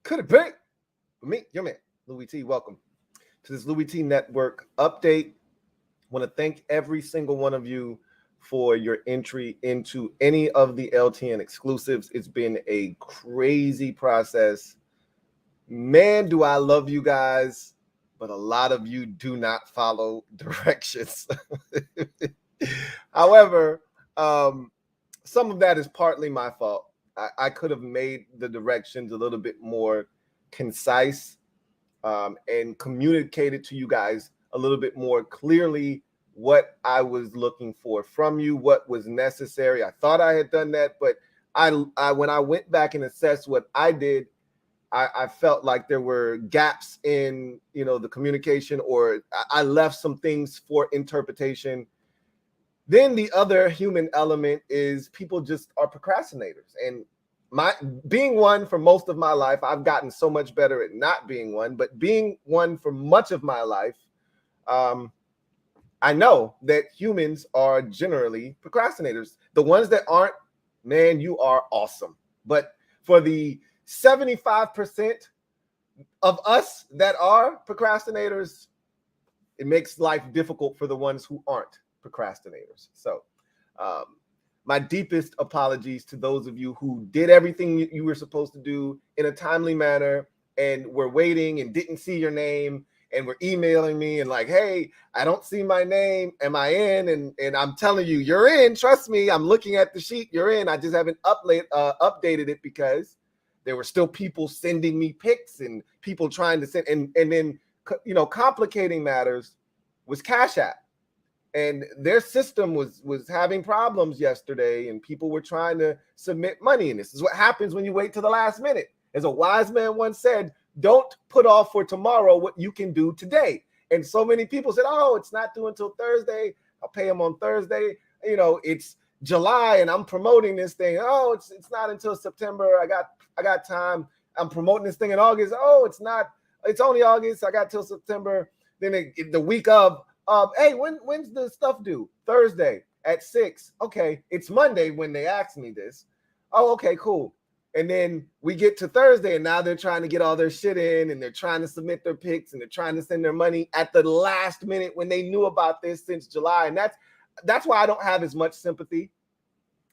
Could it be? For me, your man, Louie T. Welcome to this Louie T Network update. Want to thank every single one of you for your entry into any of the LTN exclusives. It's been a crazy process. Man, do I love you guys, but a lot of you do not follow directions. However, some of that is partly my fault. I could have made the directions a little bit more concise and communicated to you guys a little bit more clearly what I was looking for from you, what was necessary. I thought I had done that, but I when I went back and assessed what I did, I felt like there were gaps in the communication, or I left some things for interpretation. Then the other human element is people just are procrastinators. And being one for most of my life, I've gotten so much better at not being one, but being one for much of my life, I know that humans are generally procrastinators. The ones that aren't, man, you are awesome. But for the 75% of us that are procrastinators, it makes life difficult for the ones who aren't procrastinators. So my deepest apologies to those of you who did everything you were supposed to do in a timely manner and were waiting and didn't see your name and were emailing me and like, hey, I don't see my name. Am I in? And I'm telling you, you're in. Trust me. I'm looking at the sheet. You're in. I just haven't updated it because there were still people sending me pics and people trying to send. And then, complicating matters was CashApp. And their system was having problems yesterday, and people were trying to submit money. And this is what happens when you wait to the last minute. As a wise man once said, don't put off for tomorrow what you can do today. And so many people said, oh, it's not due until Thursday. I'll pay them on Thursday. It's July and I'm promoting this thing. Oh, it's not until September. I got time. I'm promoting this thing in August. Oh, it's only August. I got till September. Then the week of, hey, when's the stuff due? Thursday at 6. Okay, it's Monday when they asked me this. Oh, okay, cool. And then we get to Thursday, and now they're trying to get all their shit in, and they're trying to submit their picks, and they're trying to send their money at the last minute when they knew about this since July. And that's why I don't have as much sympathy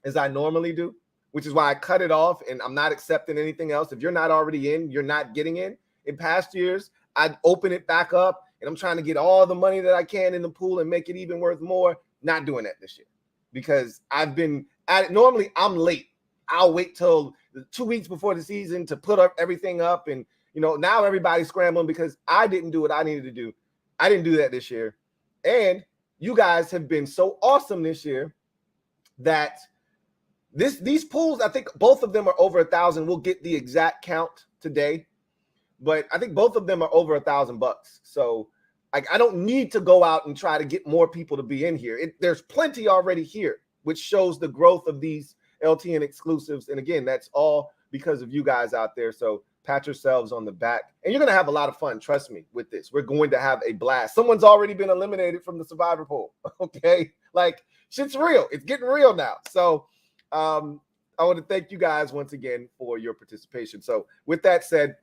as I normally do, which is why I cut it off, and I'm not accepting anything else. If you're not already in, you're not getting in. In past years, I'd open it back up, and I'm trying to get all the money that I can in the pool and make it even worth more. Not doing that this year because I've been at it. Normally, I'm late. I'll wait till 2 weeks before the season to put everything up. And, now everybody's scrambling because I didn't do what I needed to do. I didn't do that this year. And you guys have been so awesome this year that these pools, I think both of them are over 1,000. We'll get the exact count today, but I think both of them are over $1,000. So I don't need to go out and try to get more people to be in here. There's plenty already here, which shows the growth of these LTN exclusives. And again, that's all because of you guys out there. So pat yourselves on the back, and you're going to have a lot of fun. Trust me with this. We're going to have a blast. Someone's already been eliminated from the survivor pool. Okay. Like shit's real. It's getting real now. So I want to thank you guys once again for your participation. So with that said,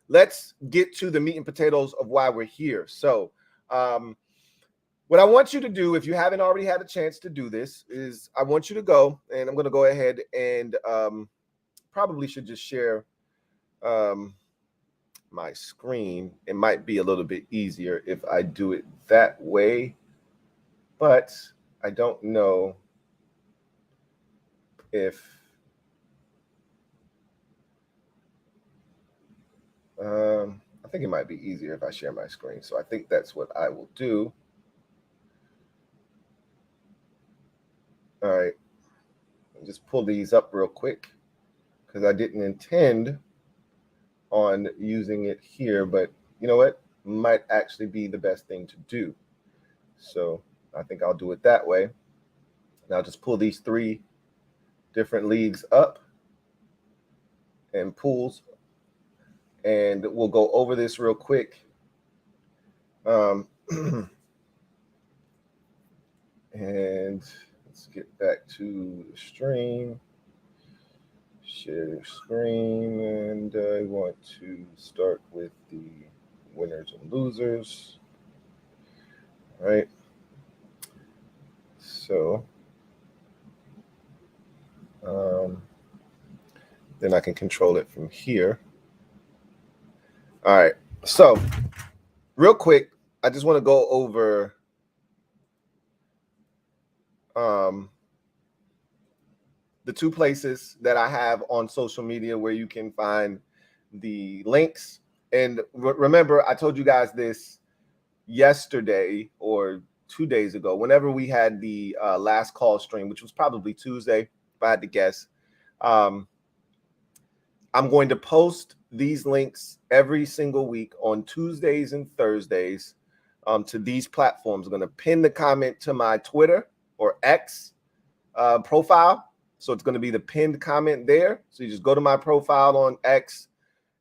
let's get to the meat and potatoes of why we're here. So what I want you to do, if you haven't already had a chance to do this, is I want you to go, and I'm going to go ahead and probably should just share my screen. It might be a little bit easier if I do it that way, but I don't know if I think it might be easier if I share my screen. So I think that's what I will do. All right, I'll just pull these up real quick because I didn't intend on using it here, but you know what? Might actually be the best thing to do. So I think I'll do it that way. And I'll just pull these 3 different leagues up and pools, and we'll go over this real quick. And let's get back to the stream. Share screen, and I want to start with the winners and losers. All right. So then I can control it from here. All right. So real quick, I just want to go over the two places that I have on social media where you can find the links. And remember, I told you guys this yesterday or 2 days ago, whenever we had the last call stream, which was probably Tuesday, if I had to guess. I'm going to post these links every single week on Tuesdays and Thursdays to these platforms. I'm going to pin the comment to my Twitter or X profile. So it's going to be the pinned comment there. So you just go to my profile on X.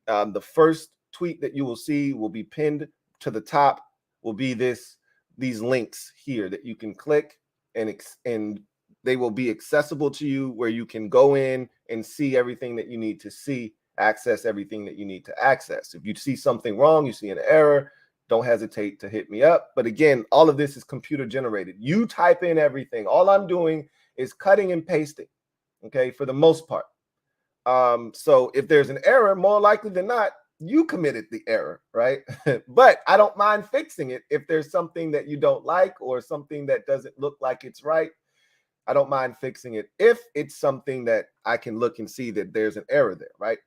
The first tweet that you will see will be pinned to the top, will be these links here that you can click, and they will be accessible to you, where you can go in and see everything that you need to see, access everything that you need to access. If you see something wrong, you see an error, don't hesitate to hit me up. But again, all of this is computer generated. You type in everything. All I'm doing is cutting and pasting, okay, for the most part. So if there's an error, more likely than not, you committed the error, right? But I don't mind fixing it if there's something that you don't like or something that doesn't look like it's right. I don't mind fixing it if it's something that I can look and see that there's an error there, right?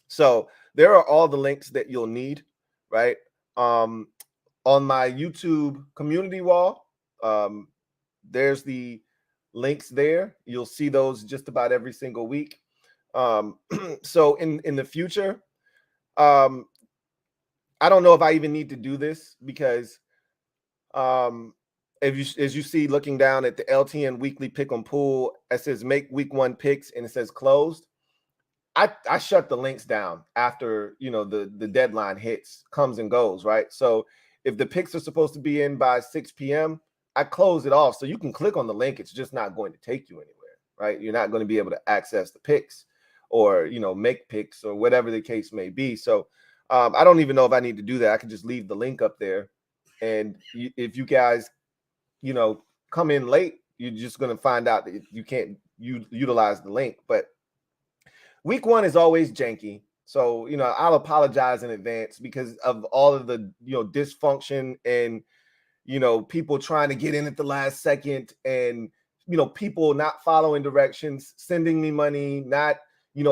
So there are all the links that you'll need, right? On my YouTube community wall, there's the links there. You'll see those just about every single week. So in the future, I don't know if I even need to do this, because as you see, looking down at the LTN weekly pick 'em pool, it says make week 1 picks and it says closed. I shut the links down after, the deadline comes and goes, right? So if the picks are supposed to be in by 6 p.m., I close it off. So you can click on the link. It's just not going to take you anywhere, right? You're not going to be able to access the picks or, make picks or whatever the case may be. So I don't even know if I need to do that. I can just leave the link up there. And if you guys, come in late, you're just going to find out that you can't utilize the link. But week 1 is always janky. So, I'll apologize in advance because of all of the, dysfunction and, people trying to get in at the last second, and, people not following directions, sending me money, not,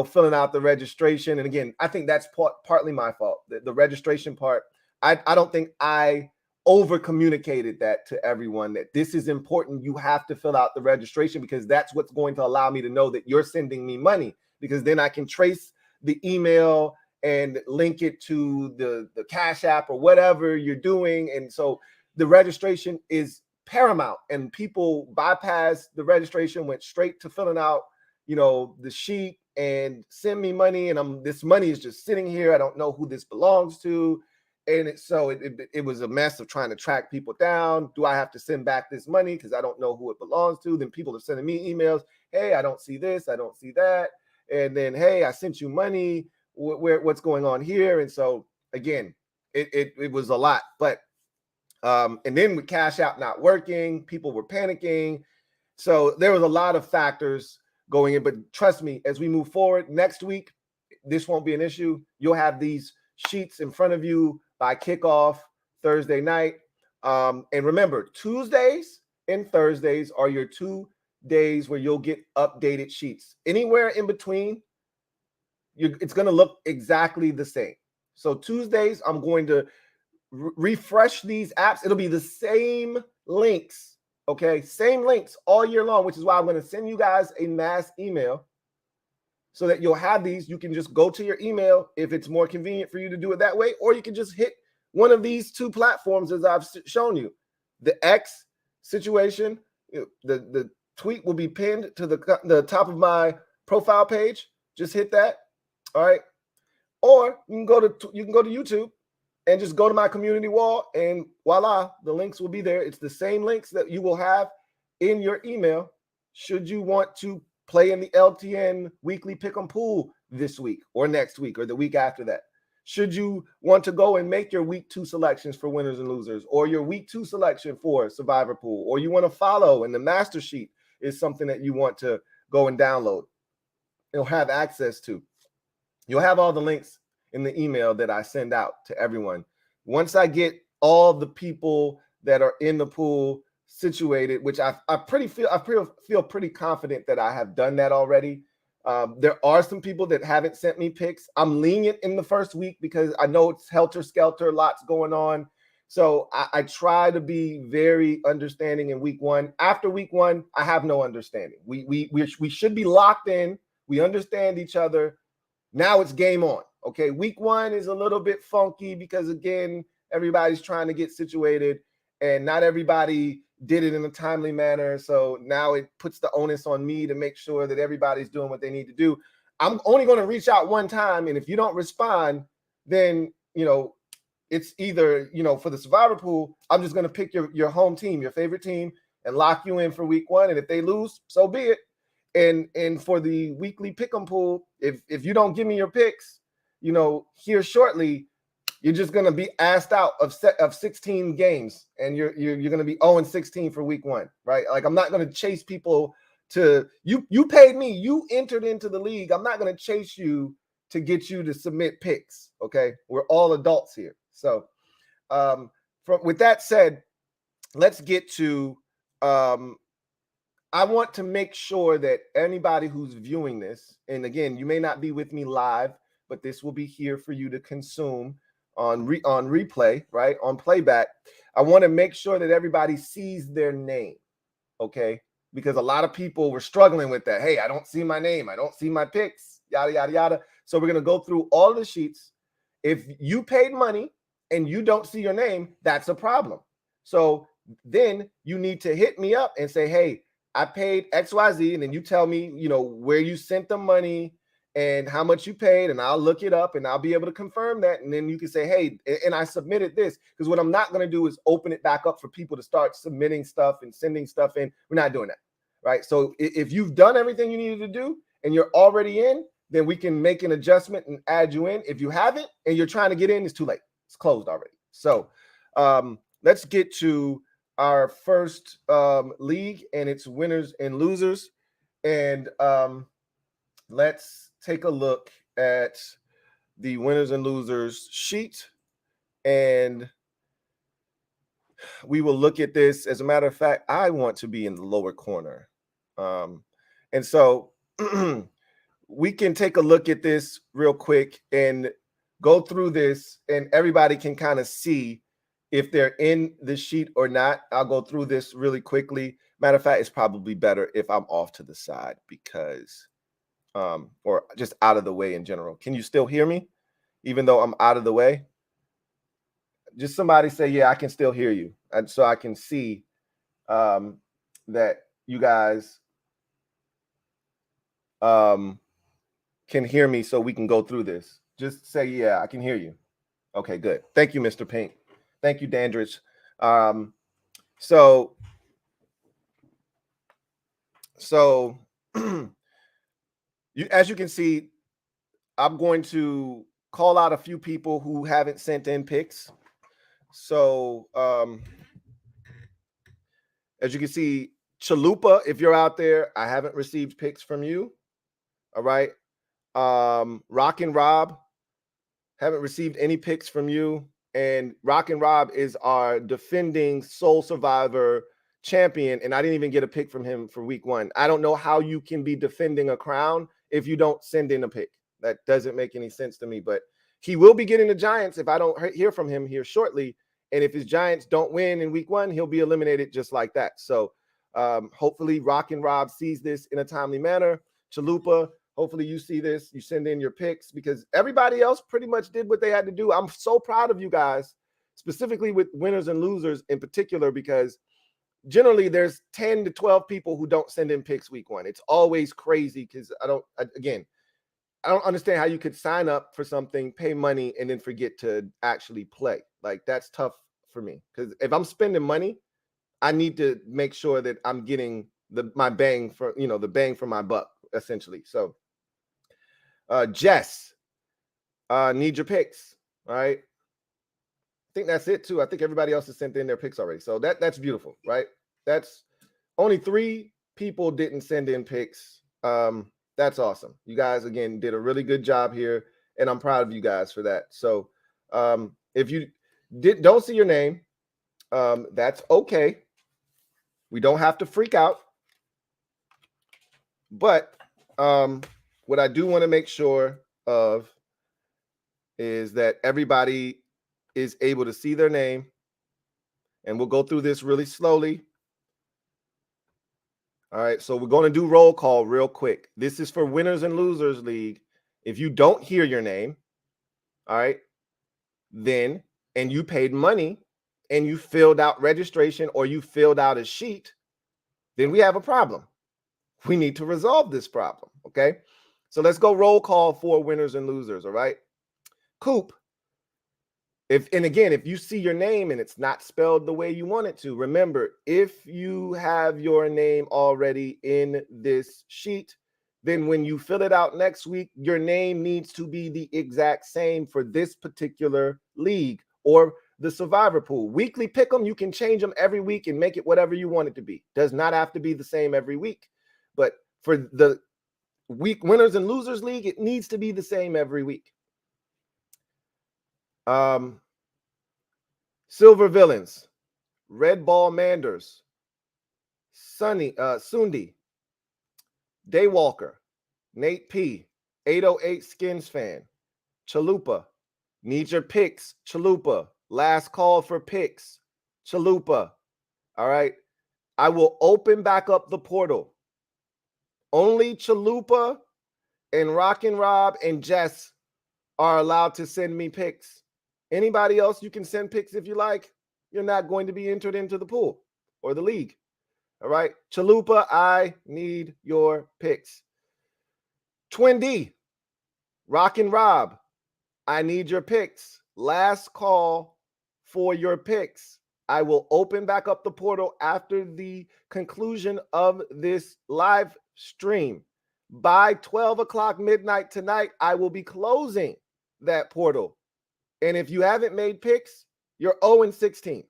filling out the registration. And again, I think that's partly my fault. The registration part, I don't think I over communicated that to everyone, that this is important. You have to fill out the registration, because that's what's going to allow me to know that you're sending me money, because then I can trace the email and link it to the Cash App or whatever you're doing. And so the registration is paramount, and people bypass the registration, went straight to filling out, the sheet and send me money. And this money is just sitting here. I don't know who this belongs to. And it was a mess of trying to track people down. Do I have to send back this money because I don't know who it belongs to? Then people are sending me emails. Hey, I don't see this. I don't see that. And then, hey, I sent you money. What's going on here? And so again, it was a lot. But and then with Cash App not working, people were panicking. So there was a lot of factors going in. But trust me, as we move forward next week, this won't be an issue. You'll have these sheets in front of you by kickoff Thursday night. And remember, Tuesdays and Thursdays are your 2 days where you'll get updated sheets. Anywhere in between, it's going to look exactly the same. So Tuesdays, I'm going to refresh these apps. It'll be the same links, okay? Same links all year long, which is why I'm going to send you guys a mass email so that you'll have these. You can just go to your email if it's more convenient for you to do it that way, or you can just hit one of these 2 platforms as I've shown you. The X situation, the tweet will be pinned to the top of my profile page. Just hit that, all right? Or you can go to YouTube and just go to my community wall, and voila, the links will be there. It's the same links that you will have in your email should you want to play in the LTN weekly pick'em pool this week or next week or the week after that? Should you want to go and make your week 2 selections for winners and losers, or your week 2 selection for survivor pool, or you want to follow and the master sheet is something that you want to go and download, you'll have access to. You'll have all the links in the email that I send out to everyone. Once I get all the people that are in the pool situated, which I feel pretty confident that I have done that already. There are some people that haven't sent me picks. I'm lenient in the first week because I know it's helter-skelter, lots going on. So I try to be very understanding in week 1. After week 1, I have no understanding. We should be locked in. We understand each other. Now it's game on. Okay, week 1 is a little bit funky because, again, everybody's trying to get situated and not everybody did it in a timely manner. So now it puts the onus on me to make sure that everybody's doing what they need to do. I'm only going to reach out one time. And if you don't respond, then, it's either, for the survivor pool, I'm just going to pick your home team, your favorite team, and lock you in for week 1. And if they lose, so be it. And for the weekly pick'em pool, if you don't give me your picks, here shortly, you're just going to be asked out of 16 games, and you're going to be 0-16 for week 1, right? Like, I'm not going to chase people to you paid me, you entered into the league. I'm not going to chase you to get you to submit picks. Okay, we're all adults here. So with that said, let's get to I want to make sure that anybody who's viewing this, and again, you may not be with me live, but this will be here for you to consume on replay, right? On playback. I want to make sure that everybody sees their name, okay? Because a lot of people were struggling with that. Hey, I don't see my name. I don't see my picks, yada, yada, yada. So we're going to go through all the sheets. If you paid money and you don't see your name, that's a problem. So then you need to hit me up and say, hey, I paid XYZ, and then you tell me, where you sent the money and how much you paid, and I'll look it up and I'll be able to confirm that. And then you can say, hey, and I submitted this, because what I'm not going to do is open it back up for people to start submitting stuff and sending stuff in. We're not doing that, right? So if you've done everything you needed to do and you're already in, then we can make an adjustment and add you in. If you haven't and you're trying to get in, it's too late. It's closed already. So let's get to our first league and its winners and losers. And let's take a look at the winners and losers sheet. And we will look at this. As a matter of fact, I want to be in the lower corner. And so we can take a look at this real quick and go through this, and everybody can kind of see if they're in the sheet or not. I'll go through this really quickly. Matter of fact, it's probably better if I'm off to the side because, or just out of the way in general. Can you still hear me, even though I'm out of the way? Just somebody say, yeah, I can still hear you. And so I can see that you guys can hear me, so we can go through this. Just say, yeah, I can hear you. Okay, good. Thank you, Mr. Pink. Thank you, Dandridge. So as you can see, I'm going to call out a few people who haven't sent in picks. So as you can see, Chalupa, if you're out there, I haven't received picks from you. All right. Rockin' Rob, haven't received any picks from you. And Rockin' Rob is our defending Soul Survivor champion, and I didn't even get a pick from him for week 1. I don't know how you can be defending a crown if you don't send in a pick. That doesn't make any sense to me, but he will be getting the Giants if I don't hear from him here shortly. And if his Giants don't win in week 1, he'll be eliminated just like that. So hopefully Rockin' Rob sees this in a timely manner. Chalupa, hopefully you see this, you send in your picks, because everybody else pretty much did what they had to do. I'm so proud of you guys, specifically with winners and losers in particular, because generally there's 10 to 12 people who don't send in picks week 1. It's always crazy because I don't understand how you could sign up for something, pay money, and then forget to actually play. Like, that's tough for me, because if I'm spending money, I need to make sure that I'm getting my bang for, the bang for my buck, essentially. So Jess, need your picks. All right. I think that's it too. I think everybody else has sent in their picks already. So that's beautiful, right? That's only 3 people didn't send in picks. That's awesome. You guys again did a really good job here, and I'm proud of you guys for that. So if you don't see your name, that's okay. We don't have to freak out. But what I do want to make sure of is that everybody is able to see their name, and we'll go through this really slowly. All right, so we're going to do roll call real quick. This is for Winners and Losers League. If you don't hear your name, all right, then, and you paid money and you filled out registration or you filled out a sheet, then we have a problem. We need to resolve this problem, okay? So let's go roll call for Winners and Losers, all right? Coop, if you see your name and it's not spelled the way you want it to, remember, if you have your name already in this sheet, then when you fill it out next week, your name needs to be the exact same for this particular league or the survivor pool. Weekly pick them, you can change them every week and make it whatever you want it to be. Does not have to be the same every week. But for the week Winners and Losers League, it needs to be the same every week. Silver Villains, Red Ball Manders, Sundi, Daywalker, Nate P, 808 Skins Fan, Chalupa, need your picks, Chalupa, last call for picks, Chalupa. All right, I will open back up the portal. Only Chalupa and Rockin' Rob and Jess are allowed to send me picks. Anybody else, you can send picks if you like. You're not going to be entered into the pool or the league. All right. Chalupa, I need your picks. Twin D, Rockin' Rob, I need your picks. Last call for your picks. I will open back up the portal after the conclusion of this live stream. By 12 o'clock midnight tonight, I will be closing that portal. And if you haven't made picks, you're 0-16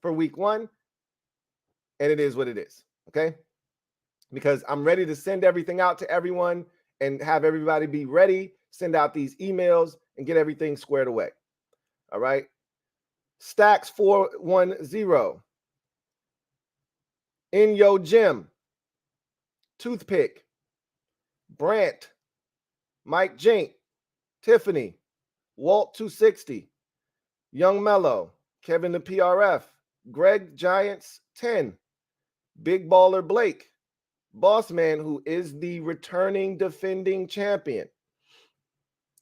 for week 1. And it is what it is. Okay. Because I'm ready to send everything out to everyone and have everybody be ready, send out these emails and get everything squared away. All right. Stacks 410. In Yo Gym. Toothpick. Brant. Mike Jink. Tiffany. Walt 260. Young Mellow. Kevin the PRF. Greg Giants 10. Big Baller Blake. Boss Man, who is the returning defending champion.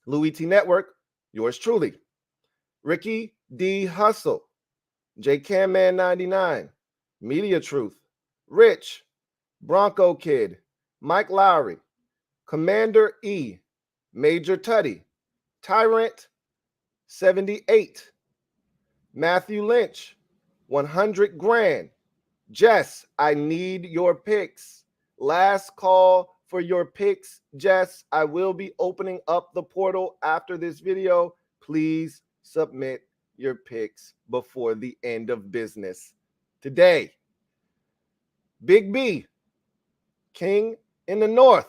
LouieTeeNetwork, yours truly. Ricky D. Hustle. J Cam Man 99. Media Truth. Rich. Bronco Kid. Mike Lowry. Commander E. Major Tuddy. Tyrant 78. Matthew Lynch. 100 grand. Jess, I need your picks. Last call for your picks, Jess. I will be opening up the portal after this video. Please submit your picks before the end of business today. Big B, King in the North,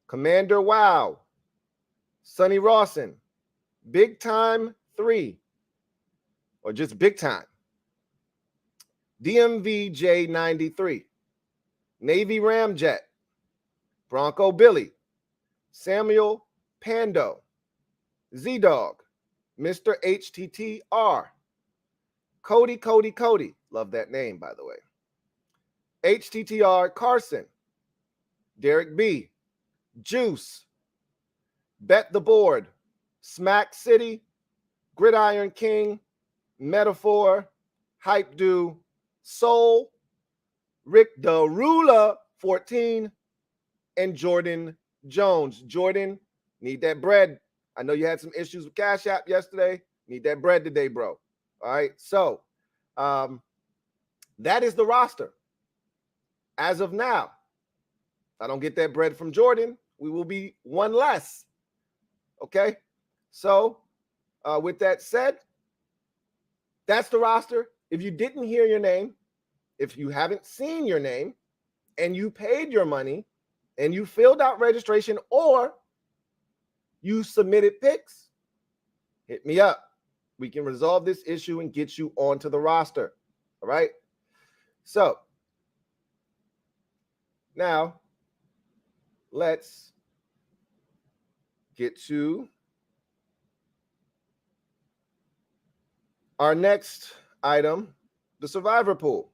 Commander Wow, Sonny Rawson, Big Time 3, or just Big Time, DMVJ 93, Navy Ramjet, Bronco Billy, Samuel Pando, Z-Dog, Mr. HTTR, Cody, love that name, by the way, HTTR Carson, Derek B, Juice, Bet the Board, Smack City, Gridiron King, Metaphor, Hype Do, Soul, Rick the Ruler 14, and Jordan Jones. Jordan, need that bread. I know you had some issues with Cash App yesterday. Need that bread today, bro. All right. So that is the roster as of now. I don't get that bread from Jordan, we will be one less. Okay? So, with that said, that's the roster. If you didn't hear your name, if you haven't seen your name, and you paid your money, and you filled out registration, or you submitted picks, hit me up. We can resolve this issue and get you onto the roster. All right? So, now let's get to our next item, the survivor pool.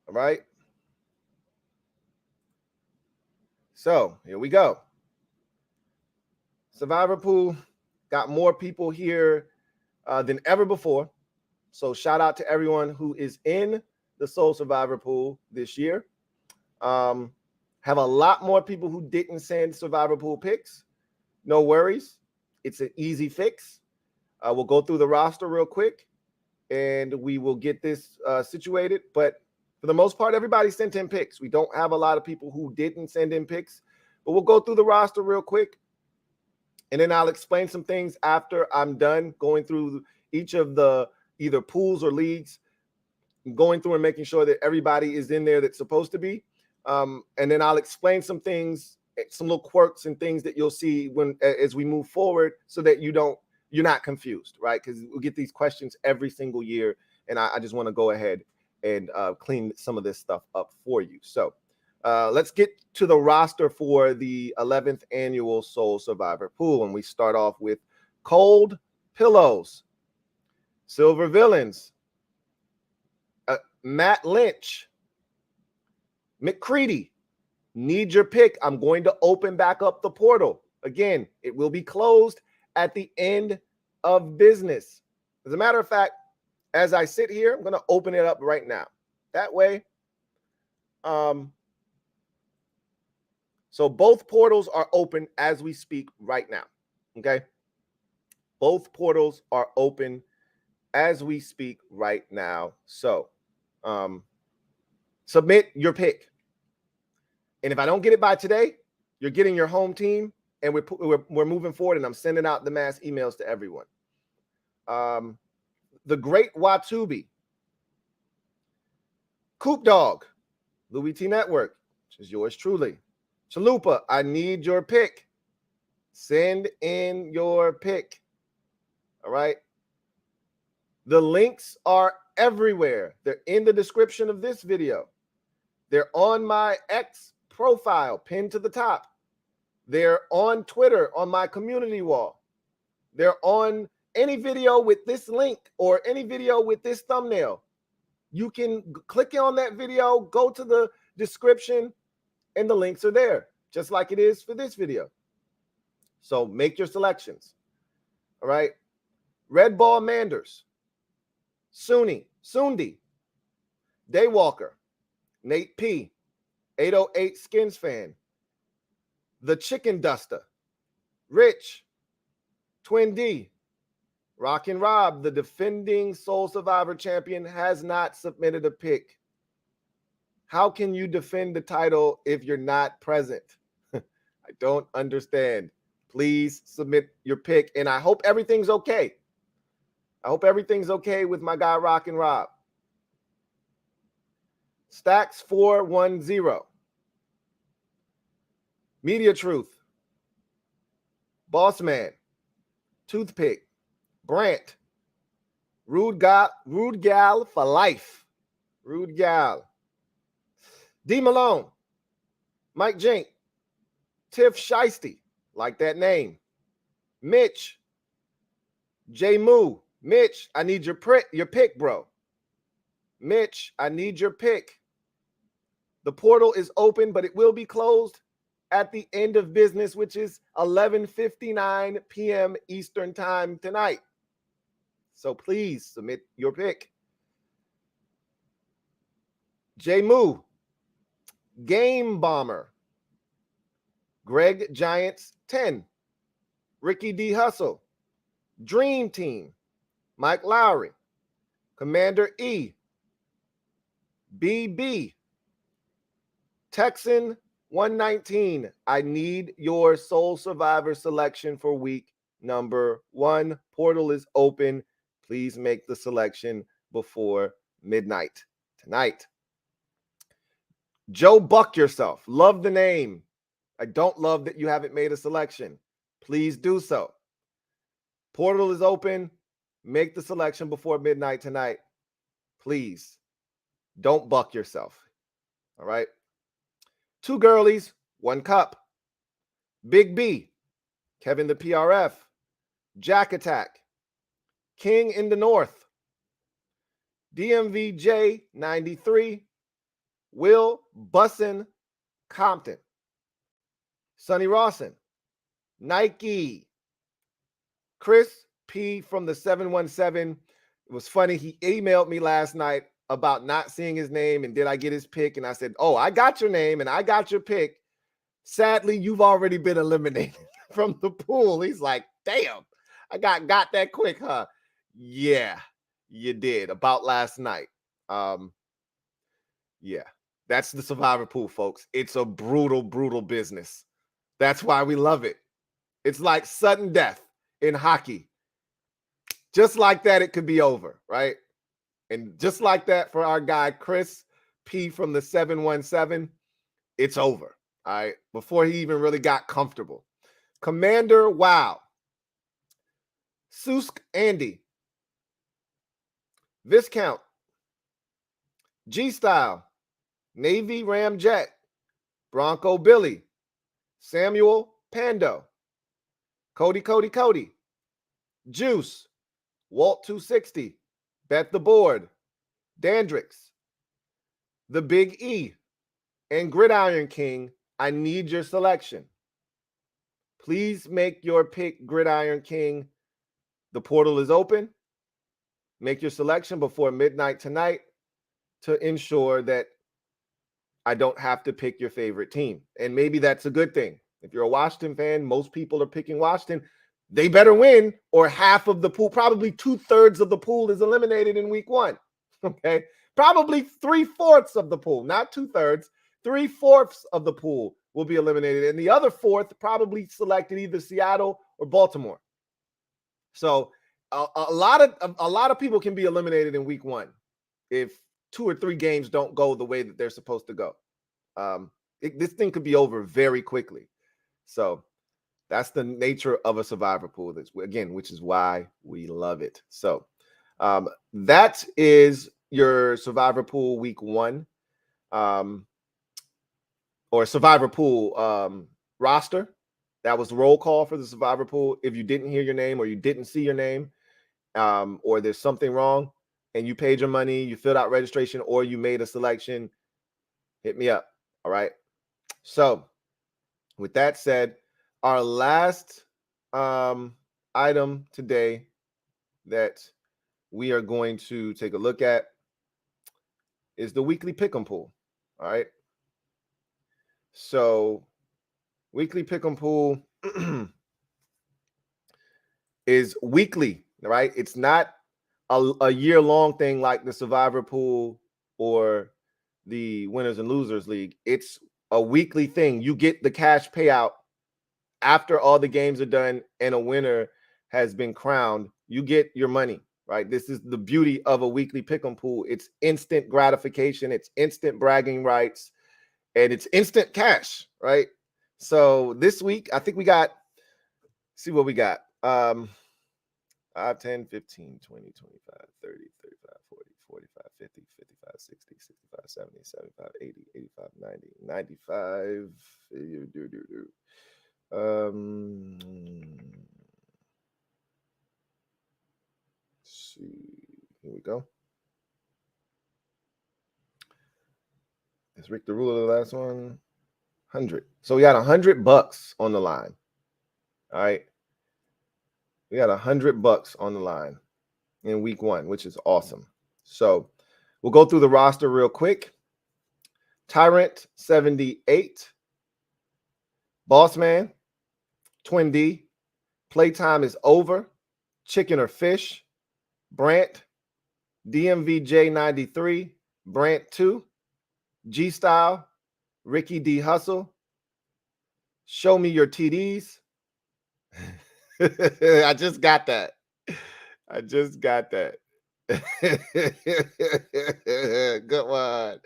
All right. So here we go. Survivor pool got more people here than ever before. So shout out to everyone who is in the Soul Survivor pool this year. Have a lot more people who didn't send Survivor pool picks. No worries. It's an easy fix. We'll go through the roster real quick and we will get this situated. But for the most part, everybody sent in picks. We don't have a lot of people who didn't send in picks, but we'll go through the roster real quick. And then I'll explain some things after I'm done going through each of the either pools or leagues, going through and making sure that everybody is in there that's supposed to be. And then I'll explain some things, some little quirks and things that you'll see as we move forward, so that you're not confused, right? Because we'll get these questions every single year, and I just want to go ahead and clean some of this stuff up for you. So let's get to the roster for the 11th annual Soul Survivor pool, and we start off with Cold Pillows, Silver Villains, Matt Lynch, McCready. Need your pick. I'm going to open back up the portal. Again, it will be closed at the end of business. As a matter of fact, as I sit here, I'm going to open it up right now. That way, so both portals are open as we speak right now. Okay? Both portals are open as we speak right now. So, submit your pick. And if I don't get it by today, you're getting your home team, and we're moving forward, and I'm sending out the mass emails to everyone. The Great Watubi, Coop Dog, LouieTeeNetwork, which is yours truly. Chalupa, I need your pick. Send in your pick. All right. The links are everywhere. They're in the description of this video. They're on my X profile pinned to the top. They're on Twitter on my community wall. They're on any video with this link or any video with this thumbnail. You can click on that video, go to the description, and the links are there, just like it is for this video. So make your selections. All right. Red Ball Manders, Sundi, Daywalker, Nate P, 808 Skins Fan, The Chicken Duster, Rich, Twin D, Rockin' Rob, the defending Soul Survivor champion, has not submitted a pick. How can you defend the title if you're not present? I don't understand. Please submit your pick, and I hope everything's okay. I hope everything's okay with my guy Rockin' Rob. Stacks 410, Media Truth, Boss Man, Toothpick, Brant, Rude Gal for life, Rude Gal, D Malone, Mike Jink, Tiff Shiesty, like that name, Mitch, J Moo, Mitch, I need your pick, bro. Mitch, I need your pick. The portal is open, but it will be closed at the end of business, which is 11:59 p.m. Eastern time tonight. So please submit your pick. J Moo, Game Bomber, Greg Giants 10, Ricky D Hustle, Dream Team, Mike Lowry, Commander E, BB, Texan 119. I need your sole survivor selection for week number 1. Portal is open. Please make the selection before midnight tonight. Joe Buck Yourself. Love the name. I don't love that you haven't made a selection. Please do so. Portal is open. Make the selection before midnight tonight. Please don't buck yourself. All right. 2 girlies, 1 cup. Big B, Kevin the PRF, Jack Attack, King in the North, DMVJ 93, Will Bussin Compton, Sonny Rawson, Nike, Chris P from the 717. It was funny. He emailed me last night about not seeing his name and did I get his pick? And I said, oh, I got your name and I got your pick. Sadly, you've already been eliminated from the pool. He's like, damn, I got that quick, huh? Yeah, you did. About last night. Yeah, that's the survivor pool, folks. It's a brutal, brutal business. That's why we love it. It's like sudden death in hockey. Just like that, it could be over, right? And just like that for our guy, Chris P from the 717, it's over. All right, before he even really got comfortable. Commander Wow, Susk Andy, Viscount, G-Style, Navy Ramjet, Bronco Billy, Samuel Pando, Cody, Juice, Walt 260, Bet the Board, Dandrix, The Big E, and Gridiron King. I need your selection. Please make your pick, Gridiron King. The portal is open. Make your selection before midnight tonight to ensure that I don't have to pick your favorite team. And maybe that's a good thing. If you're a Washington fan, most people are picking Washington. They better win, or half of the pool, probably 2/3 of the pool is eliminated in week 1. Okay? Probably 3/4 of the pool, not 2/3. 3/4 of the pool will be eliminated, and the other fourth probably selected either Seattle or Baltimore. So a lot of people can be eliminated in week 1 if 2 or 3 games don't go the way that they're supposed to go. This thing could be over very quickly. So that's the nature of a survivor pool. That's, again, which is why we love it. So that is your survivor pool week 1. Or survivor pool roster. That was roll call for the survivor pool. If you didn't hear your name or you didn't see your name, or there's something wrong and you paid your money, you filled out registration, or you made a selection, hit me up. All right. So with that said, our last item today that we are going to take a look at is the weekly pick'em pool. All right. So weekly pick'em pool is weekly, right? It's not a year-long thing like the survivor pool or the winners and losers league. It's a weekly thing. You get the cash payout after all the games are done and a winner has been crowned. You get your money, right? This is the beauty of a weekly pick'em pool. It's instant gratification. It's instant bragging rights. And it's instant cash, right? So this week, I think we got, see what we got. 5, 10, 15, 20, 25, 30, 35, 40, 45, 50, 55, 60, 65, 70, 75, 80, 85, 90, 95. Let's see. Here we go. Is Rick the Ruler the last one? 100. So we got $100 on the line. All right. We got $100 on the line in week 1, which is awesome. So we'll go through the roster real quick. Tyrant 78, Bossman, Twin D, Playtime is Over, Chicken or Fish, Brant, DMVJ 93, Brant 2, G Style, Ricky D Hustle, Show Me Your TDs. I just got that. I just got that. Good one.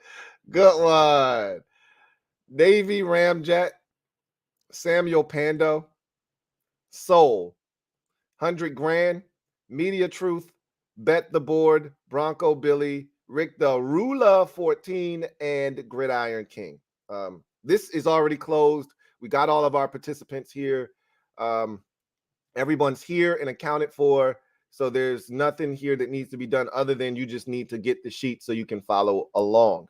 Good one. Navy Ramjet, Samuel Pando, Soul, 100 Grand, Media Truth, Bet the Board, Bronco Billy, Rick the Ruler 14, and Gridiron King. This is already closed. We got all of our participants here. Everyone's here and accounted for. So there's nothing here that needs to be done other than you just need to get the sheet so you can follow along.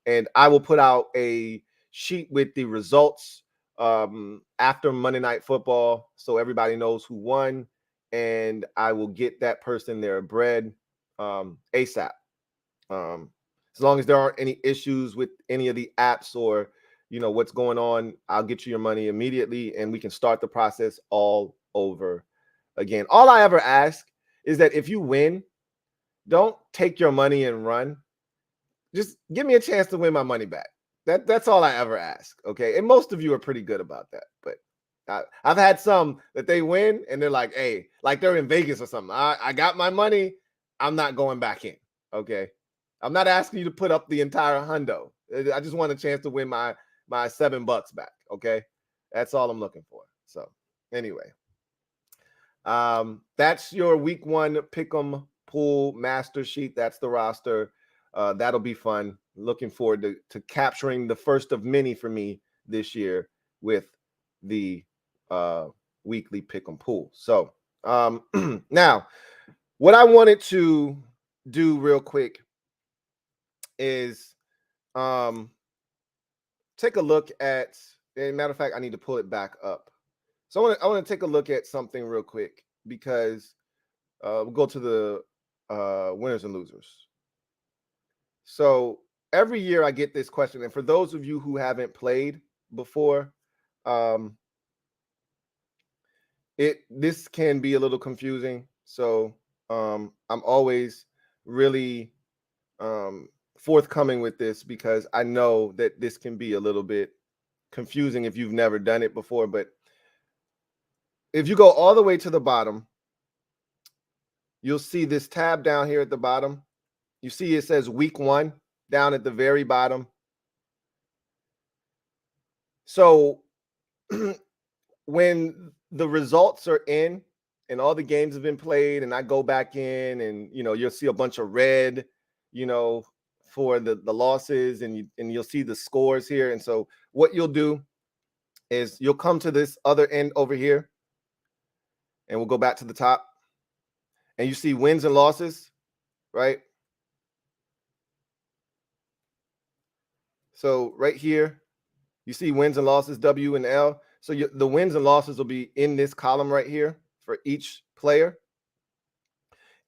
And I will put out a sheet with the results after Monday Night Football so everybody knows who won. And I will get that person their bread ASAP. As long as there aren't any issues with any of the apps or what's going on, I'll get you your money immediately and we can start the process all over again. All I ever ask is that if you win, don't take your money and run. Just give me a chance to win my money back. That's all I ever ask. Okay. And most of you are pretty good about that. But I've had some that they win and they're like, hey, like they're in Vegas or something. I got my money. I'm not going back in. Okay. I'm not asking you to put up the entire hundo. I just want a chance to win my $7 back. Okay. That's all I'm looking for. So anyway, that's your week 1 pick'em pool master sheet. That's the roster. That'll be fun. Looking forward to capturing the first of many for me this year with the weekly pick'em pool. So now what I wanted to do real quick is take a look at, as a matter of fact, I need to pull it back up. So I want to take a look at something real quick because we'll go to the winners and losers. So every year I get this question, and for those of you who haven't played before, this can be a little confusing. So I'm always really forthcoming with this because I know that this can be a little bit confusing if you've never done it before. But if you go all the way to the bottom, you'll see this tab down here at the bottom. You see it says week 1 down at the very bottom. So when the results are in and all the games have been played and I go back in and, you'll see a bunch of red, for the losses and you'll see the scores here. And so what you'll do is you'll come to this other end over here and we'll go back to the top and you see wins and losses, right? So right here, you see wins and losses, W and L. So the wins and losses will be in this column right here for each player.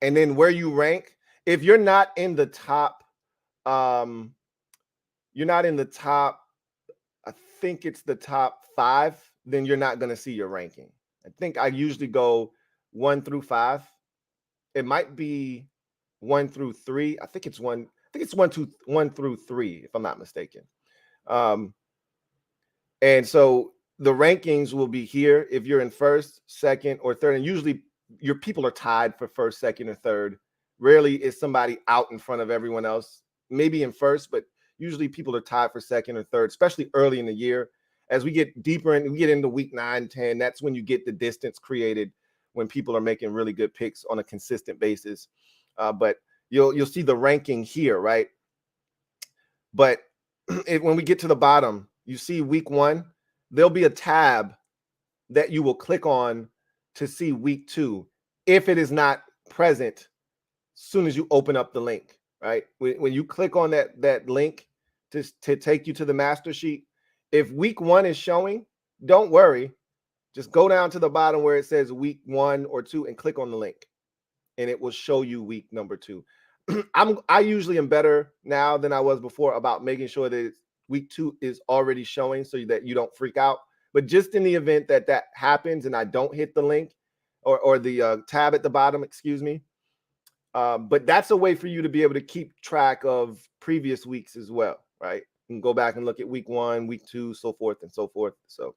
And then where you rank, if you're not in the top, I think it's the top 5, then you're not going to see your ranking. I think I usually go 1 through 5. It might be 1 through 3. I think it's 1 through 3, if I'm not mistaken. And so the rankings will be here if you're in first, second, or third. And usually your people are tied for first, second, or third. Rarely is somebody out in front of everyone else. Maybe in first, but usually people are tied for second or third, especially early in the year. As we get deeper and we get into week 9, 10, that's when you get the distance created when people are making really good picks on a consistent basis. But you'll see the ranking here, right? But when we get to the bottom, you see week 1, there'll be a tab that you will click on to see week 2 if it is not present as soon as you open up the link, right? When you click on that link to take you to the master sheet, if week 1 is showing, don't worry. Just go down to the bottom where it says week 1 or 2 and click on the link, and it will show you week number 2. I usually am better now than I was before about making sure that week 2 is already showing so that you don't freak out. But just in the event that happens and I don't hit the link or the tab at the bottom, excuse me, But that's a way for you to be able to keep track of previous weeks as well, right? You can go back and look at week 1, week 2, so forth and so forth. So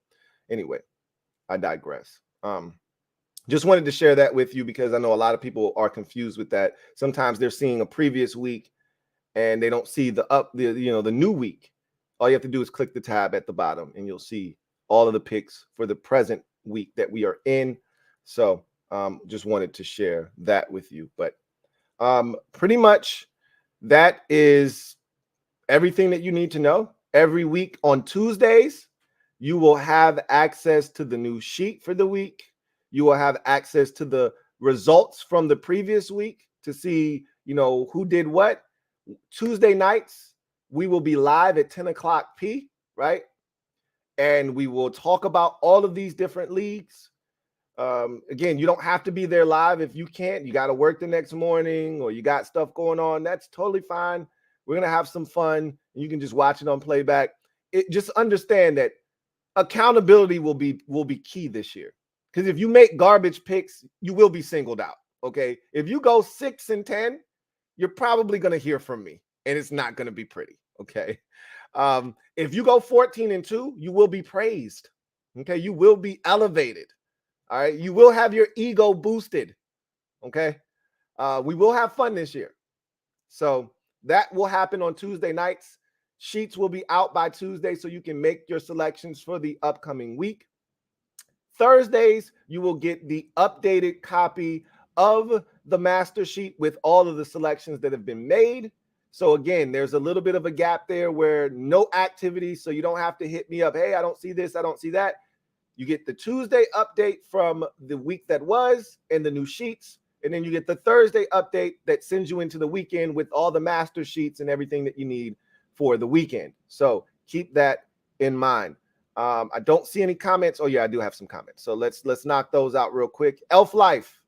anyway, I digress. Just wanted to share that with you because I know a lot of people are confused with that. Sometimes they're seeing a previous week and they don't see the new week. All you have to do is click the tab at the bottom and you'll see all of the picks for the present week that we are in. So just wanted to share that with you. But pretty much that is everything that you need to know. Every week on Tuesdays, you will have access to the new sheet for the week. You will have access to the results from the previous week to see, who did what. Tuesday nights, we will be live at 10 o'clock P, right? And we will talk about all of these different leagues. Again, you don't have to be there live if you can't. You got to work the next morning or you got stuff going on. That's totally fine. We're going to have some fun. You can just watch it on playback. Just understand that accountability will be key this year. Because if you make garbage picks, you will be singled out. Okay. If you go 6-10, you're probably going to hear from me and it's not going to be pretty. Okay. If you go 14-2, you will be praised. Okay. You will be elevated. All right. You will have your ego boosted. Okay. We will have fun this year. So that will happen on Tuesday nights. Sheets will be out by Tuesday so you can make your selections for the upcoming week. Thursdays, you will get the updated copy of the master sheet with all of the selections that have been made. So again, there's a little bit of a gap there where no activity, so you don't have to hit me up. Hey, I don't see this, I don't see that. You get the Tuesday update from the week that was and the new sheets. And then you get the Thursday update that sends you into the weekend with all the master sheets and everything that you need for the weekend. So keep that in mind. I don't see any comments. Oh yeah, I do have some comments. So let's knock those out real quick. Elf Life,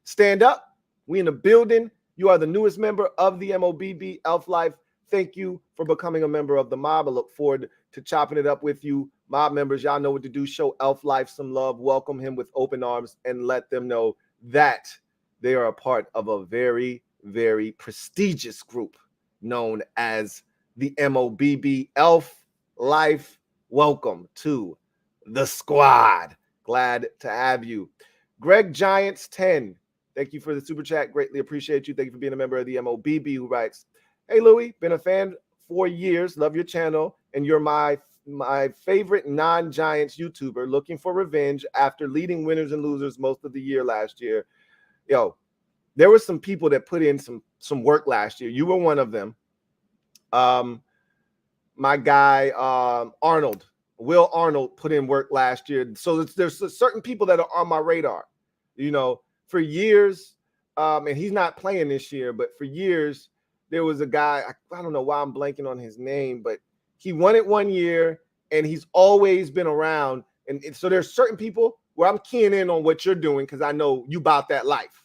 stand up. We in the building. You are the newest member of the MOBB. Elf Life, thank you for becoming a member of the mob. I look forward to chopping it up with you. Mob members, y'all know what to do. Show Elf Life some love. Welcome him with open arms and let them know that they are a part of a very, very prestigious group known as the MOBB. Elf Life, welcome to the squad. Glad to have you. Greg Giants 10. Thank you for the super chat. Greatly appreciate you. Thank you for being a member of the MOBB, who writes, hey, Louie, been a fan for years. Love your channel. And you're my favorite non-Giants YouTuber looking for revenge after leading winners and losers most of the year last year. Yo, there were some people that put in some work last year. You were one of them. My guy, Will Arnold put in work last year. So there's certain people that are on my radar, for years. And he's not playing this year, but for years, there was a guy, I don't know why I'm blanking on his name, but he won it one year and he's always been around. And so there's certain people where I'm keying in on what you're doing because I know you about that life.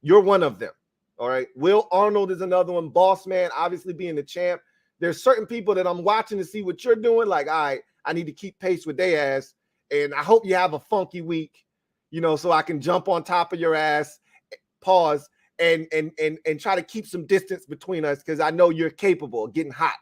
You're one of them. All right. Will Arnold is another one. Boss Man, obviously being the champ. There's certain people that I'm watching to see what you're doing. Like, all right, I need to keep pace with their ass. And I hope you have a funky week, so I can jump on top of your ass, pause, and try to keep some distance between us because I know you're capable of getting hot.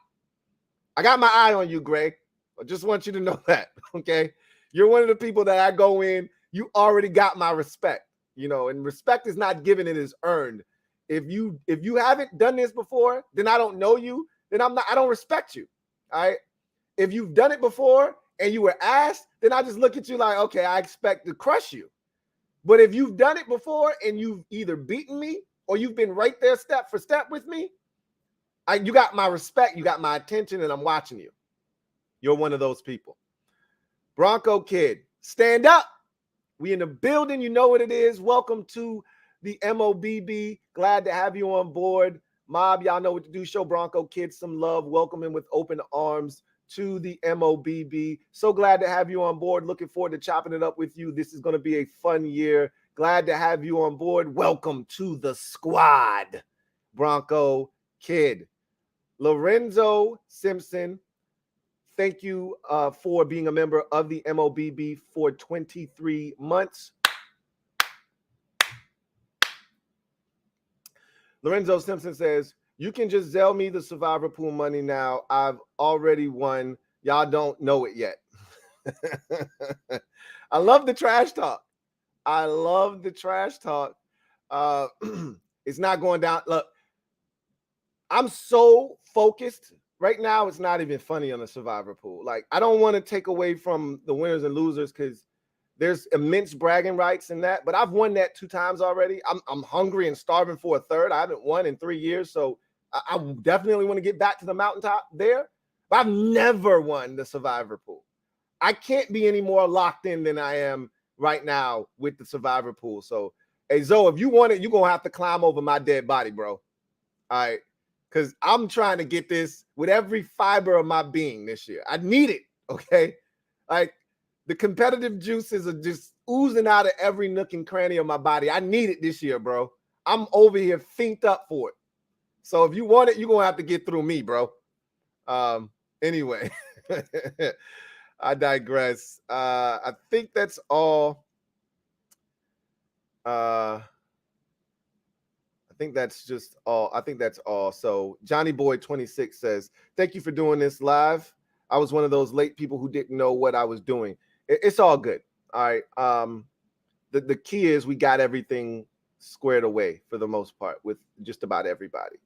I got my eye on you, Greg. I just want you to know that, okay? You're one of the people that I go in, you already got my respect, and respect is not given, it is earned. If you haven't done this before, then I don't know you, then I don't respect you, all right? If you've done it before and you were asked, then I just look at you like, okay, I expect to crush you. But if you've done it before and you've either beaten me or you've been right there step for step with me, you got my respect, you got my attention, and I'm watching you. You're one of those people. Bronco Kid, stand up. We in the building. You know what it is. Welcome to the MOBB. Glad to have you on board. Mob, y'all know what to do. Show Bronco Kid some love. Welcome him with open arms to the MOBB. So glad to have you on board. Looking forward to chopping it up with you. This is going to be a fun year. Glad to have you on board. Welcome to the squad, Bronco Kid. Lorenzo Simpson, thank you for being a member of the MOBB for 23 months. Lorenzo Simpson says, you can just Zelle me the survivor pool money now. I've already won. Y'all don't know it yet. I love the trash talk. I love the trash talk. It's not going down. Look, I'm so focused right now. It's not even funny on the survivor pool. Like, I don't want to take away from the winners and losers because there's immense bragging rights in that. But I've won that 2 times already. I'm hungry and starving for a third. I haven't won in 3 years, so I definitely want to get back to the mountaintop there. But I've never won the survivor pool. I can't be any more locked in than I am right now with the survivor pool. So, hey, Zoe, if you want it, you're going to have to climb over my dead body, bro. All right. Because I'm trying to get this with every fiber of my being this year. I need it. Okay. Like, the competitive juices are just oozing out of every nook and cranny of my body. I need it this year, bro. I'm over here finked up for it. So if you want it, you're going to have to get through me, bro. Anyway. I digress. I think that's all. I think that's just all. I think that's all. So Johnny Boy 26 says, thank you for doing this live. I was one of those late people who didn't know what I was doing. It's all good. All right. The key is we got everything squared away for the most part with just about everybody.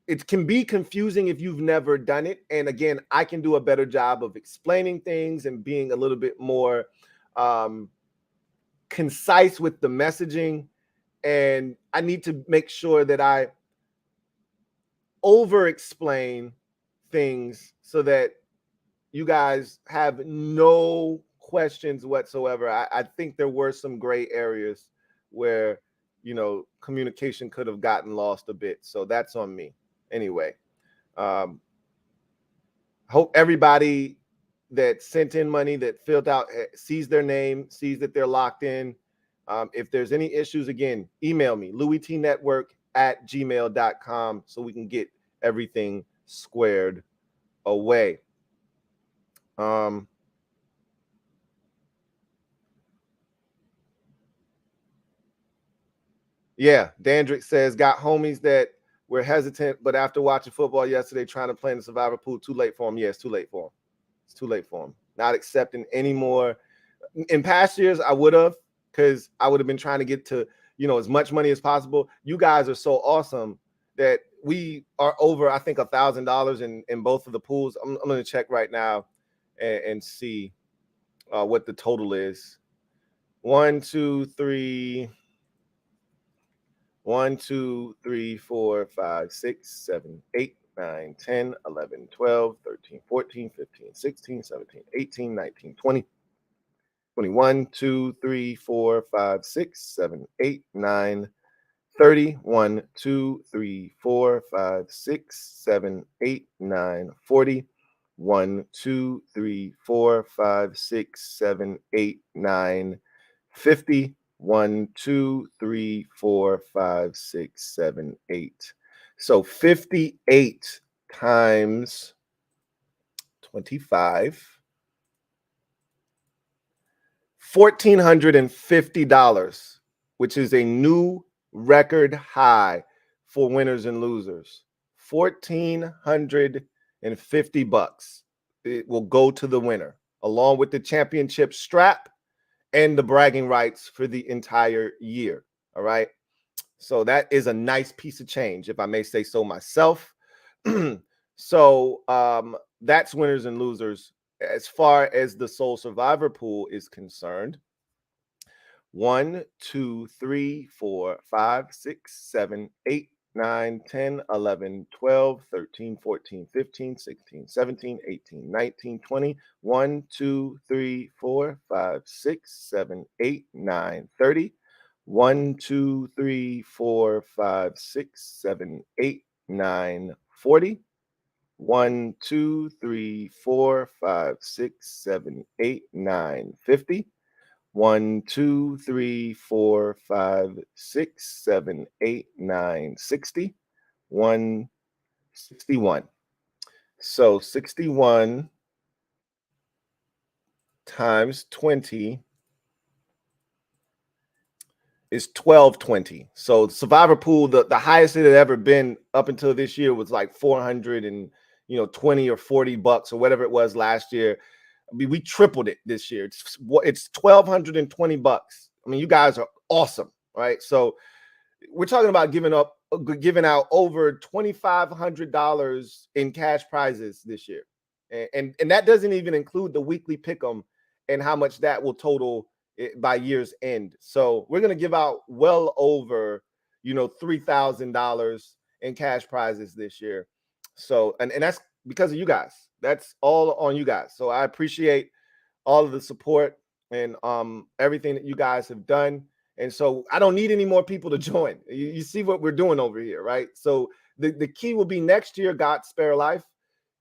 It can be confusing if you've never done it. And again, I can do a better job of explaining things and being a little bit more concise with the messaging. And I need to make sure that I over explain things so that you guys have no questions whatsoever. I think there were some gray areas where, communication could have gotten lost a bit. So that's on me. Anyway, hope everybody that sent in money, that filled out, sees their name, sees that they're locked in. If there's any issues, again, email me, LouieTeeNetwork@gmail.com, so we can get everything squared away. Yeah, Dandrick says, got homies that were hesitant, but after watching football yesterday, trying to play in the survivor pool, too late for them. Yeah, it's too late for them. It's too late for them. Not accepting any more. In past years, I would have, because I would have been trying to get to, as much money as possible. You guys are so awesome that we are over, I think, $1,000 in both of the pools. I'm going to check right now and see what the total is. 1, 2, 3. 1, 2, 3, 4, 5, 6, 7, 8, 9, 10, 11, 12, 13, 14, 15, 16, 17, 18, 19, 20, 21, 2, 3, 4, 5, 6, 7, 8, 9, 30, 1, 2, 3, 4, 5, 6, 7, 8, 9, 40, 1, 2, 3, 4, 5, 6, 7, 8, 9, 50, 1, 2, 3, 4, 5, 6, 7, 8. So 58 times 25, $1,450, which is a new record high for winners and losers. $1,450. It will go to the winner, along with the championship strap and the bragging rights for the entire year. All right. So that is a nice piece of change, if I may say so myself. So that's winners and losers. As far as the Soul Survivor pool is concerned, 1, 2, 3, 4, 5, 6, 7, 8, 9, 10, 11, 12, 13, 14, 15, 16, 17, 18, 19, 20, 1, 2, 3, 4, 5, 6, 7, 8, 9, 30, 1, 2, 3, 4, 5, 6, 7, 8, 9, 40, 1, 2, 3, 4, 5, 6, 7, 8, 9, 50, 1, 2, 3, 4, 5, 6, 7, 8, 9, 60, 161. So 61 times 20 is 1220. So survivor pool, the highest it had ever been up until this year was like 400 and 20 or 40 bucks or whatever it was last year. I mean, we tripled it this year. It's 1,220 bucks. I mean, you guys are awesome, right? So we're talking about giving out over $2,500 in cash prizes this year, and that doesn't even include the weekly pick'em and how much that will total by year's end. So we're gonna give out well over $3,000 in cash prizes this year. So and that's because of you guys. That's all on you guys. So I appreciate all of the support and everything that you guys have done. And so I don't need any more people to join. You see what we're doing over here, right? So the key will be next year, God spare life.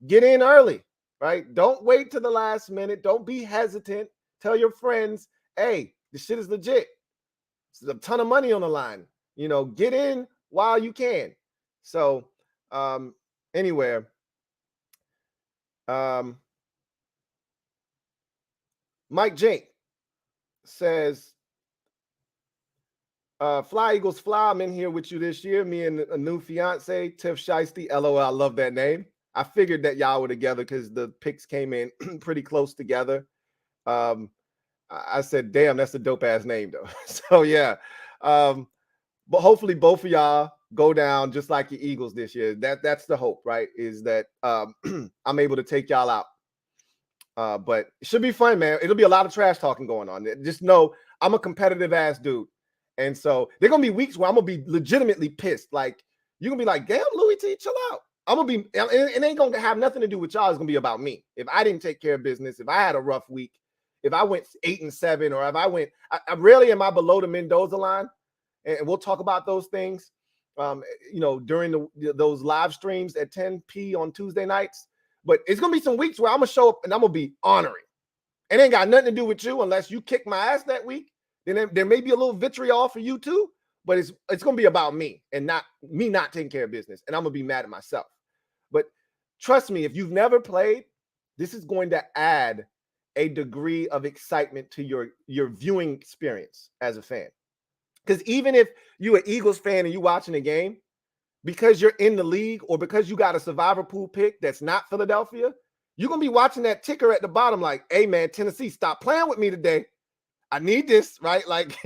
Get in early, right? Don't wait to the last minute. Don't be hesitant. Tell your friends, hey, this shit is legit. There's a ton of money on the line. Get in while you can. So anywhere. Mike Jake says, Fly Eagles Fly, I'm in here with you this year. Me and a new fiance, Tiff Shiesty. LOL, I love that name. I figured that y'all were together because the picks came in pretty close together. I said, damn, that's a dope ass name though. So yeah. But hopefully both of y'all go down just like your Eagles this year. That's the hope, right? Is that I'm able to take y'all out. But it should be fun, man. It'll be a lot of trash talking going on. Just know I'm a competitive ass dude. And so there are gonna be weeks where I'm gonna be legitimately pissed. Like you're gonna be like, damn, Louie T, chill out. I'm gonna be, it ain't gonna have nothing to do with y'all. It's gonna be about me. If I didn't take care of business, if I had a rough week, if I went 8-7, or if I went, I rarely am I below the Mendoza line. And we'll talk about those things, during those live streams at 10 p on Tuesday nights. But it's gonna be some weeks where I'm gonna show up and I'm gonna be honoring. It ain't got nothing to do with you unless you kick my ass that week. Then there may be a little vitriol for you too, but it's gonna be about me and not taking care of business, and I'm gonna be mad at myself. But trust me, if you've never played, this is going to add a degree of excitement to your viewing experience as a fan. Because even if you're an Eagles fan and you watching a game, because you're in the league or because you got a survivor pool pick that's not Philadelphia, you're gonna be watching that ticker at the bottom like, hey man, Tennessee, stop playing with me today. I need this, right? Like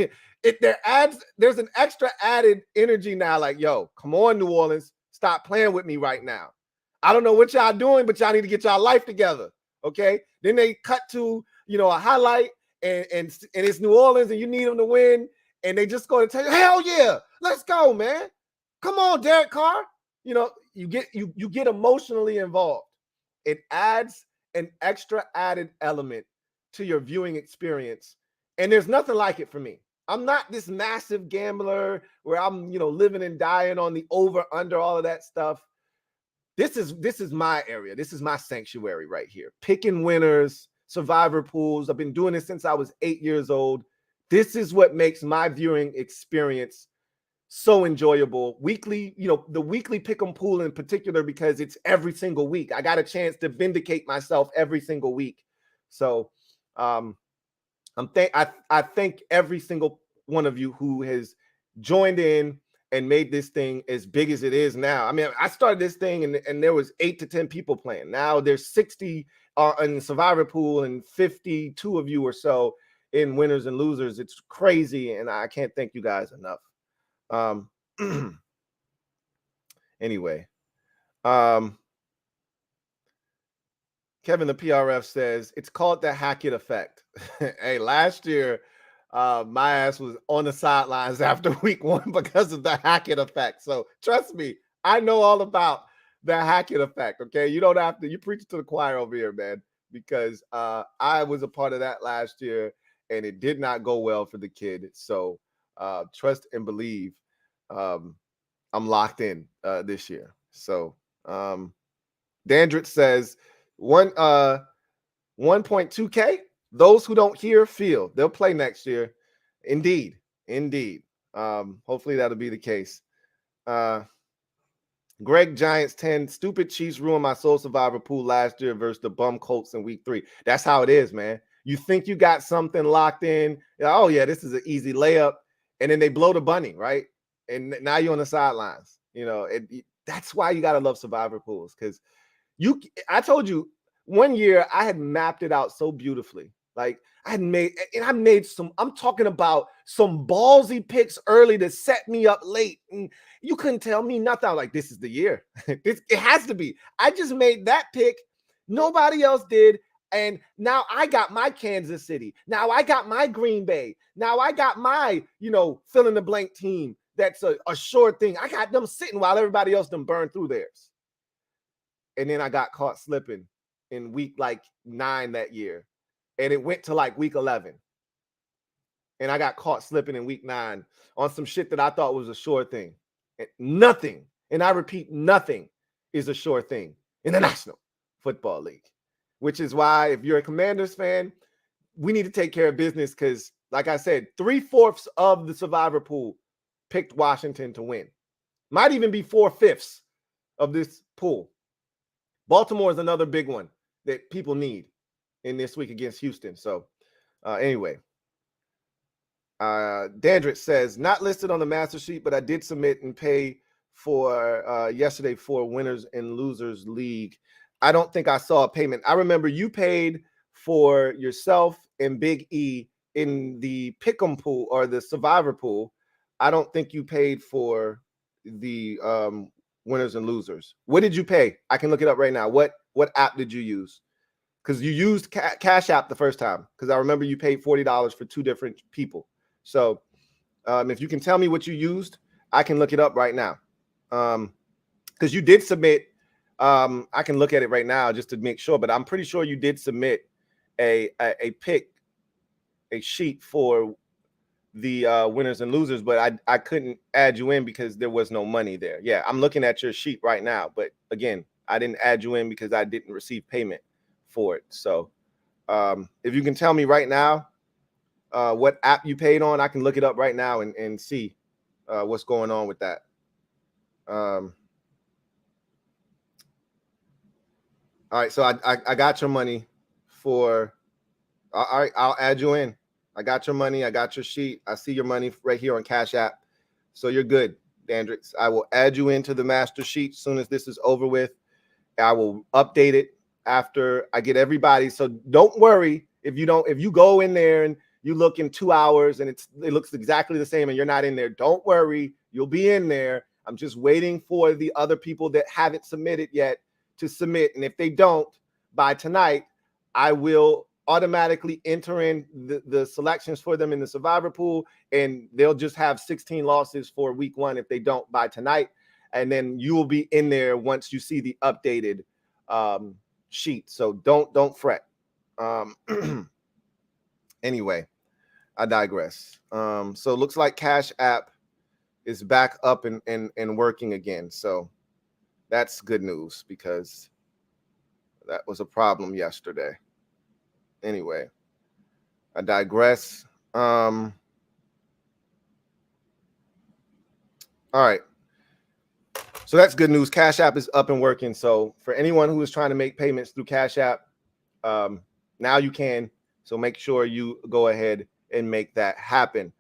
there's an extra added energy now, like, yo, come on, New Orleans, stop playing with me right now. I don't know what y'all doing, but y'all need to get y'all life together. Okay. Then they cut to, a highlight and it's New Orleans and you need them to win. And they just going to tell you, hell yeah, let's go, man. Come on, Derek Carr. You get emotionally involved. It adds an extra added element to your viewing experience. And there's nothing like it for me. I'm not this massive gambler where I'm, living and dying on the over, under, all of that stuff. This is my area. This is my sanctuary right here. Picking winners, survivor pools. I've been doing this since I was 8 years old. This is what makes my viewing experience so enjoyable. Weekly, the weekly pick'em pool in particular, because it's every single week. I got a chance to vindicate myself every single week. So I thank every single one of you who has joined in and made this thing as big as it is now. I mean, I started this thing and there was 8 to 10 people playing. Now there's 60 in the survivor pool and 52 of you or so in winners and losers. It's crazy, and I can't thank you guys enough. Anyway, Kevin the PRF says it's called the Hackett effect. Hey, last year my ass was on the sidelines after week 1 because of the Hackett effect. So trust me, I know all about the Hackett effect. Okay, you don't have to. You preach to the choir over here, man, because I was a part of that last year, and it did not go well for the kid. So trust and believe. I'm locked in this year. So Dandrit says 1.2K. Those who don't hear feel. They'll play next year. Indeed. Hopefully that'll be the case. Greg Giants 10. Stupid Chiefs ruined my soul survivor pool last year versus the bum Colts in week 3. That's how it is, man. You think you got something locked in. Oh yeah, this is an easy layup. and then they blow the bunny, right? And now you're on the sidelines. That's why you gotta love survivor pools, because I told you one year I had mapped it out so beautifully. Like I made some, I'm talking about some ballsy picks early to set me up late. And you couldn't tell me nothing. I was like, this is the year. It has to be. I just made that pick. Nobody else did. And now I got my Kansas City. Now I got my Green Bay. Now I got my, fill in the blank team. That's a sure thing. I got them sitting while everybody else done burned through theirs. And then I got caught slipping in week 9 that year. And it went to week 11. And I got caught slipping in week 9 on some shit that I thought was a sure thing. Nothing, and I repeat, nothing is a sure thing in the National Football League, which is why if you're a Commanders fan, we need to take care of business because, like I said, 3/4 of the survivor pool picked Washington to win. Might even be 4/5 of this pool. Baltimore is another big one that people need in this week against Houston. So anyway, Dandrit says, not listed on the master sheet, but I did submit and pay for yesterday for winners and losers league. I don't think I saw a payment. I remember you paid for yourself and Big E in the pick'em pool or the survivor pool. I don't think you paid for the winners and losers. What did you pay? I can look it up right now. What app did you use? Because you used CashApp the first time. Because I remember you paid $40 for 2 different people. So if you can tell me what you used, I can look it up right now. Because you did submit. I can look at it right now just to make sure. But I'm pretty sure you did submit a sheet for the winners and losers, but I couldn't add you in because there was no money there. Yeah, I'm looking at your sheet right now, but again, I didn't add you in because I didn't receive payment for it. So if you can tell me right now what app you paid on, I can look it up right now and see what's going on with that. All right, so I got your money for. All right, I'll add you in. I got your money. I got your sheet. I see your money right here on Cash App. So you're good, Dandrix. I will add you into the master sheet as soon as this is over with. I will update it after I get everybody. So don't worry if you go in there and you look in 2 hours and it looks exactly the same and you're not in there. Don't worry. You'll be in there. I'm just waiting for the other people that haven't submitted yet to submit. And if they don't, by tonight, I will automatically enter in the selections for them in the survivor pool, and they'll just have 16 losses for week 1 if they don't by tonight. And then you will be in there once you see the updated sheet. So don't fret. Anyway, I digress. So it looks like Cash App is back up and working again. So that's good news because that was a problem yesterday. Anyway, I digress. All right. So that's good news. Cash App is up and working. So for anyone who is trying to make payments through Cash App, now you can. So make sure you go ahead and make that happen.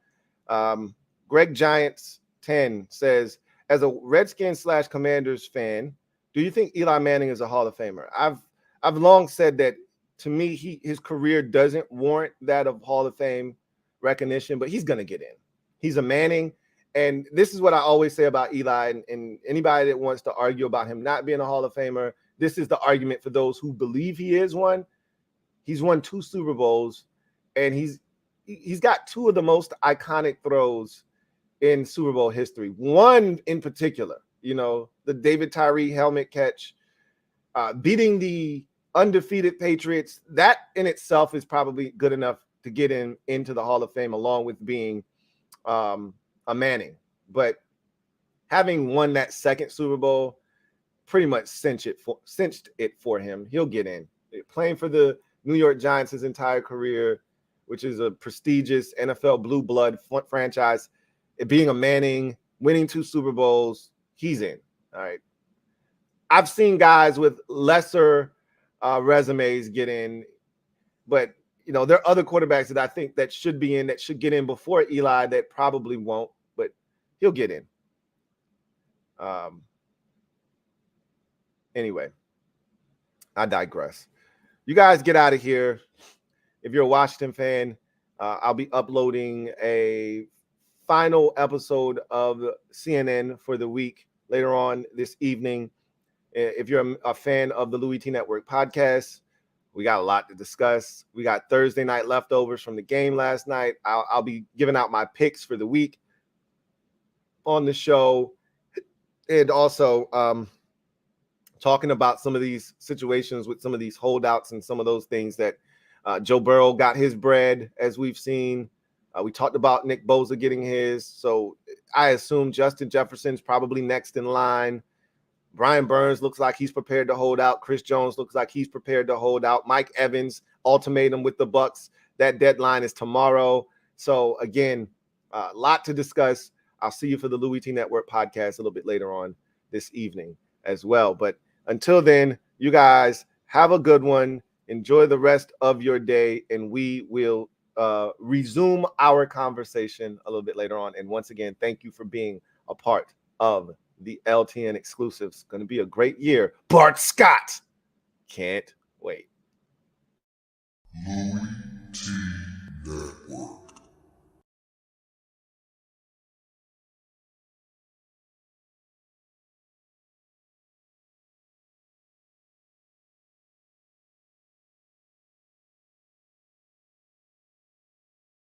Greg Giants 10 says, as a Redskins / Commanders fan, do you think Eli Manning is a Hall of Famer? I've long said that. To me, his career doesn't warrant that of Hall of Fame recognition, but he's going to get in. He's a Manning. And this is what I always say about Eli, and anybody that wants to argue about him not being a Hall of Famer, this is the argument for those who believe he is one. He's won 2 Super Bowls, and he's got 2 of the most iconic throws in Super Bowl history. One in particular, the David Tyree helmet catch, beating the undefeated Patriots. That in itself is probably good enough to get into the Hall of Fame, along with being a Manning. But having won that second Super Bowl pretty much cinched it for him. He'll get in. Playing for the New York Giants his entire career, which is a prestigious NFL blue blood franchise. Being a Manning, winning 2 Super Bowls, he's in. All right. I've seen guys with lesser resumes get in, but there are other quarterbacks that I think that should be in, that should get in before Eli, that probably won't, but he'll get in. Anyway, I digress. You guys get out of here. If you're a Washington fan, I'll be uploading a final episode of CNN for the week later on this evening. If you're a fan of the Louie T Network podcast, we got a lot to discuss. We got Thursday night leftovers from the game last night. I'll be giving out my picks for the week on the show, and also talking about some of these situations with some of these holdouts and some of those things that Joe Burrow got his bread, as we've seen. We talked about Nick Bosa getting his. So I assume Justin Jefferson's probably next in line. Brian Burns looks like he's prepared to hold out. Chris Jones looks like he's prepared to hold out. Mike Evans, ultimatum with the Bucs. That deadline is tomorrow. So again, a lot to discuss. I'll see you for the Louie T Network podcast a little bit later on this evening as well. But until then, you guys have a good one. Enjoy the rest of your day, and we will resume our conversation a little bit later on. And once again, thank you for being a part of the LTN exclusives. Going to be a great year. Bart Scott. Can't wait. LouieTeeNetwork.